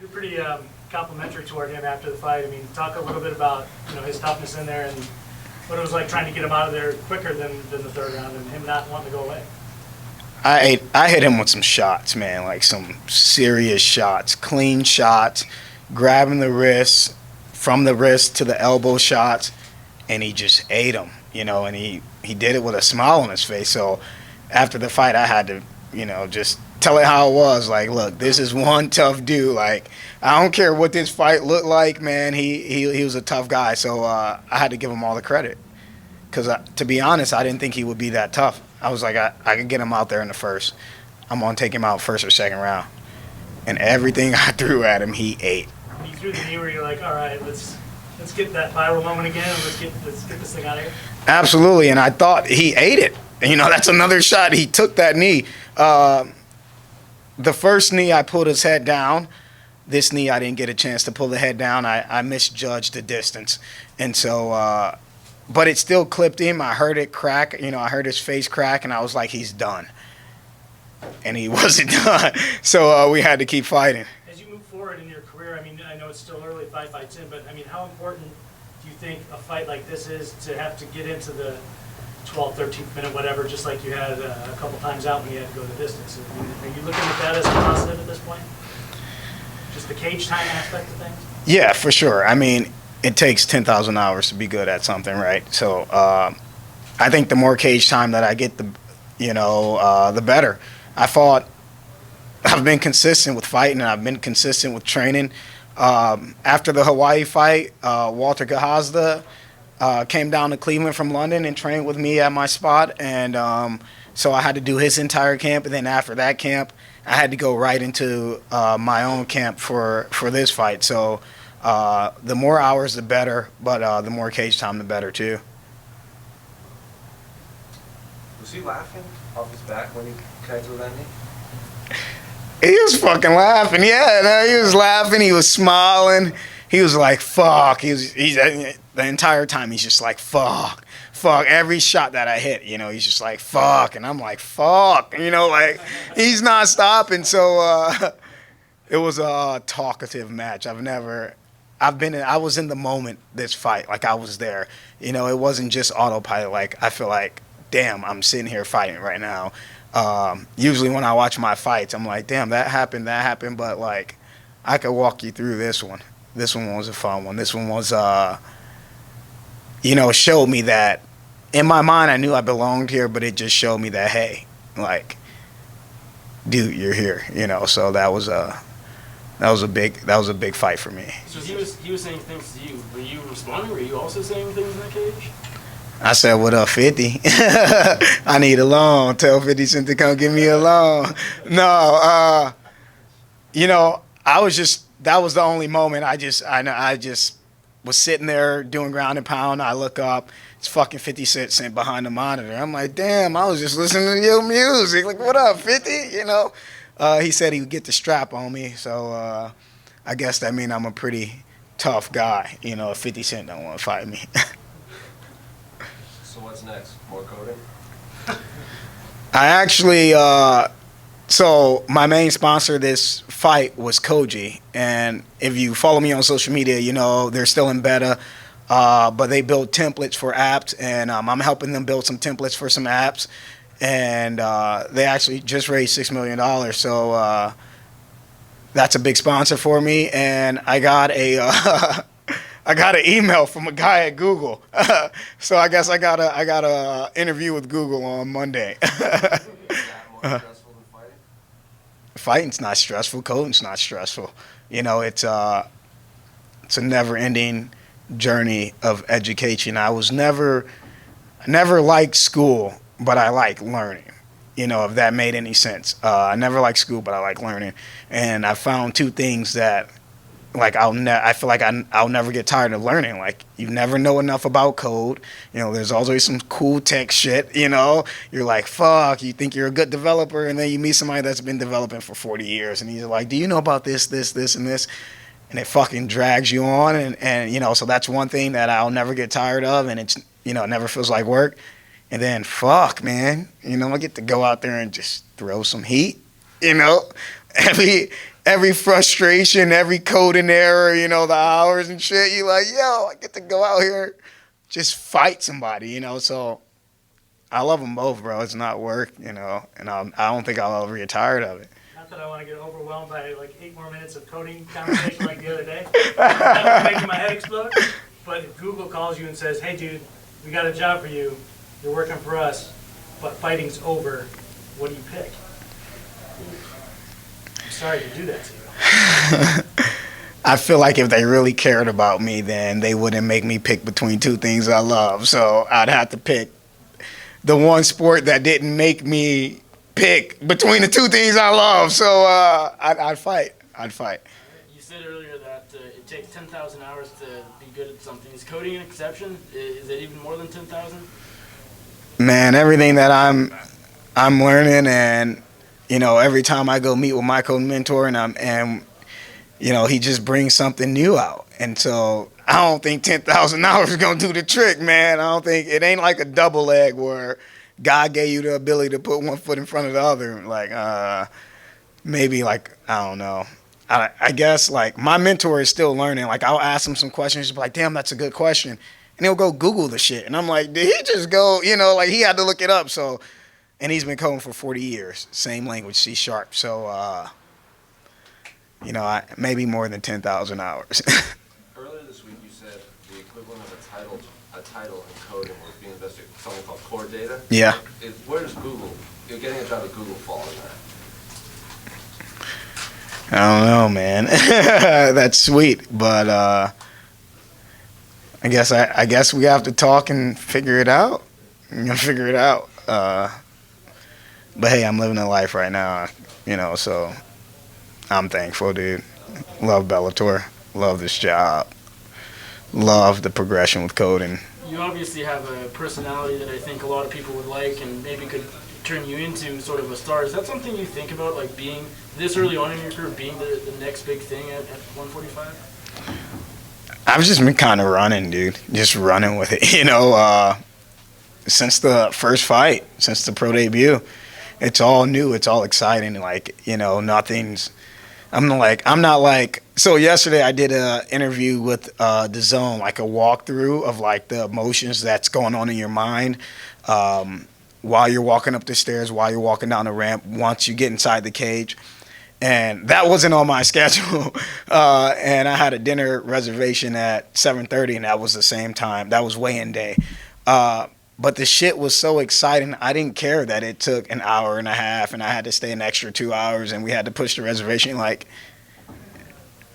You're pretty complimentary toward him after the fight. I mean, talk a little bit about his toughness in there and what it was like trying to get him out of there quicker than the third round and him not wanting to go away. I hit him with some shots, man, like some serious shots, clean shots, grabbing the wrist, from the wrist to the elbow shots, and he just ate him, and he did it with a smile on his face. So after the fight, I had to, just tell it how it was. Like, look, this is one tough dude. Like, I don't care what this fight looked like, man. He was a tough guy. So I had to give him all the credit. Because, to be honest, I didn't think he would be that tough. I was like, I could get him out there in the first. I'm going to take him out first or second round. And everything I threw at him, he ate. When you threw the knee where you're like, all right, let's get that viral moment again. Let's get this thing out of here. Absolutely, and I thought he ate it. And, that's another shot. He took that knee. The first knee, I pulled his head down. This knee, I didn't get a chance to pull the head down. I misjudged the distance. And so, but it still clipped him. I heard it crack. I heard his face crack, and I was like, he's done. And he wasn't done. So we had to keep fighting. As you move forward in your career, I mean, I know it's still early, 5 fights in, but I mean, how important do you think a fight like this is to have to get into the 12th, 13th minute, whatever, just like you had a couple times out when you had to go the distance? I mean, are you looking at that as a positive at this point? Just the cage time aspect of things? Yeah, for sure. I mean, it takes 10,000 hours to be good at something, right? So I think the more cage time that I get, the better. I've been consistent with fighting, and I've been consistent with training. After the Hawaii fight, Walter Gahazda came down to Cleveland from London and trained with me at my spot. And so I had to do his entire camp. And then after that camp, I had to go right into my own camp for this fight. So the more hours, the better. But the more cage time, the better, too. Was he laughing off his back when he connected with that knee? He was fucking laughing. Yeah, no, he was laughing. He was smiling. He was like, fuck. He's the entire time he's just like, fuck. Every shot that I hit, he's just like, fuck. And I'm like, fuck. Like, he's not stopping. So it was a talkative match. I was in the moment this fight. Like, I was there. It wasn't just autopilot. Like, I feel like, damn, I'm sitting here fighting right now. Usually when I watch my fights, I'm like, damn, that happened. But, like, I could walk you through this one. This one was a fun one. This one was, showed me that in my mind I knew I belonged here, but it just showed me that, hey, like, dude, you're here. So that was a big fight for me. So he was saying things to you. Were you responding? Were you also saying things in that cage? I said, what up, 50? I need a loan. Tell 50 Cent to come give me a loan. No, that was the only moment I just was sitting there doing ground and pound. I look up, it's fucking 50 Cent behind the monitor. I'm like, damn, I was just listening to your music. Like, what up, 50? He said he would get the strap on me. So I guess that means I'm a pretty tough guy. If 50 Cent don't want to fight me. So what's next? More coding? I actually, so my main sponsor this fight was Koji. And if you follow me on social media, they're still in beta. But they build templates for apps, and I'm helping them build some templates for some apps. And they actually just raised $6 million. So that's a big sponsor for me. And I got an email from a guy at Google. So I guess I got a interview with Google on Monday. Is that more stressful than fighting? Fighting's not stressful. Coding's not stressful. It's a never-ending journey of education. I never liked school, but I like learning. If that made any sense. I never liked school, but I like learning. And I found two things that, like, I feel like I'll never get tired of learning. Like, you never know enough about code. There's always some cool tech shit, You're like, fuck, you think you're a good developer, and then you meet somebody that's been developing for 40 years, and he's like, do you know about this, this, and this? And it fucking drags you on, and so that's one thing that I'll never get tired of, and it's, it never feels like work. And then, fuck, man, I get to go out there and just throw some heat, every frustration, every code and error, you know, the hours and shit. You like, yo, I get to go out here, just fight somebody, you know. So I love them both, bro. It's not work, you know, and I don't think I'll ever get tired of it. Not that I want to get overwhelmed by like 8 more minutes of coding conversation like the other day. That was making my head explode. But if Google calls you and says, hey, dude, we got a job for you. You're working for us, but fighting's over. What do you pick? I'm sorry to do that to you. I feel like if they really cared about me, then they wouldn't make me pick between two things I love. So I'd have to pick the one sport that didn't make me pick between the two things I love. So I'd fight. I'd fight. You said earlier that it takes 10,000 hours to be good at something. Is coding an exception? Is it even more than 10,000? Man, everything that I'm learning, and you know, every time I go meet with my code mentor, and you know, he just brings something new out, and so I don't think 10,000 hours is gonna do the trick, man. I don't think it ain't like a double leg where God gave you the ability to put one foot in front of the other. Like maybe like I don't know. I guess like my mentor is still learning. Like I'll ask him some questions, he'll be like, "Damn, that's a good question," and he'll go Google the shit, and I'm like, "Did he just go?" You know, like he had to look it up. So, and he's been coding for 40 years, same language, C#. So, you know, maybe more than 10,000 hours. Earlier this week, you said the equivalent of a title in coding was being invested in something called core data. Yeah. Where does Google, you're getting a job at Google, fall in that? I don't know, man. That's sweet, but I guess we have to talk and figure it out. I'm gonna figure it out. But hey, I'm living a life right now, you know, so I'm thankful, dude. Love Bellator. Love this job. Love the progression with coding. You obviously have a personality that I think a lot of people would like and maybe could turn you into sort of a star. Is that something you think about, like being this early on in your career, being the next big thing at 145? I've just been kind of running, dude. Just running with it, you know. Since the first fight, since the pro debut, it's all new. It's all exciting. Like, you know, I'm not like, so yesterday I did a interview with The Zone, like a walkthrough of like the emotions that's going on in your mind while you're walking up the stairs, while you're walking down the ramp, once you get inside the cage. And that wasn't on my schedule. And I had a dinner reservation at 7:30, and that was the same time. That was weigh-in day. But the shit was so exciting, I didn't care that it took an hour and a half, and I had to stay an extra 2 hours, and we had to push the reservation. Like,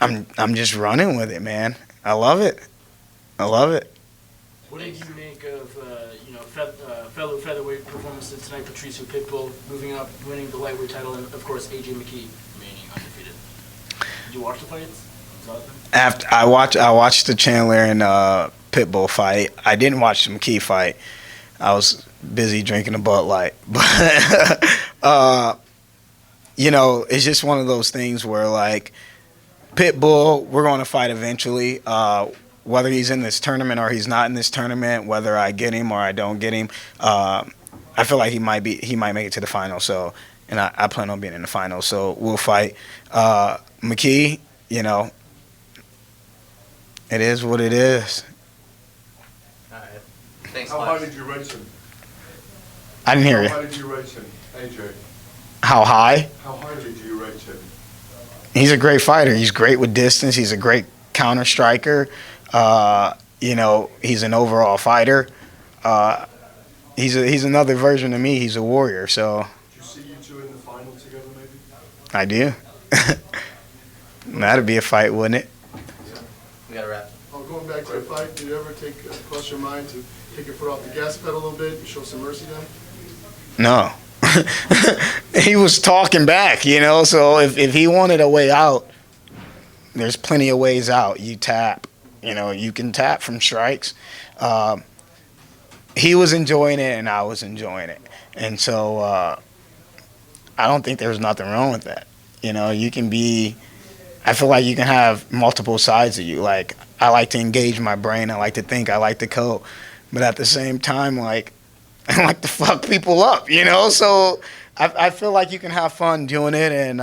I'm just running with it, man. I love it. I love it. What did you make of fellow featherweight performances tonight? Patricio Pitbull moving up, winning the lightweight title, and of course AJ McKee remaining undefeated. Did you watch the fights? After I watched the Chandler and Pitbull fight. I didn't watch the McKee fight. I was busy drinking a Bud Light. But you know, it's just one of those things where like Pitbull, we're going to fight eventually. Whether he's in this tournament or he's not in this tournament, whether I get him or I don't get him, I feel like he might make it to the final. So, and I plan on being in the final. So we'll fight. McKee, you know, it is what it is. All right. Thanks, How high did you race him? I didn't hear How high you. did you race him, AJ? How high? How high did you rate him? He's a great fighter. He's great with distance. He's a great counter striker. You know, he's an overall fighter. He's another version of me. He's a warrior. So Did you see you two in the final together, maybe? I do. That'd be a fight, wouldn't it? We gotta wrap. Oh, going back to the fight, did you ever cross your mind to take your foot off the gas pedal a little bit and show some mercy then? No. He was talking back, you know. So if he wanted a way out, there's plenty of ways out. You tap. You know, you can tap from strikes. He was enjoying it, and I was enjoying it. And so I don't think there's nothing wrong with that. You know, you can be – I feel like you can have multiple sides of you. Like, I like to engage my brain. I like to think. I like to code. But at the same time, like, I like to fuck people up, you know? So I feel like you can have fun doing it, and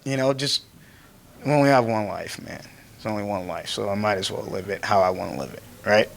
you know, just we only have one life, man. It's only one life, so I might as well live it how I want to live it, right?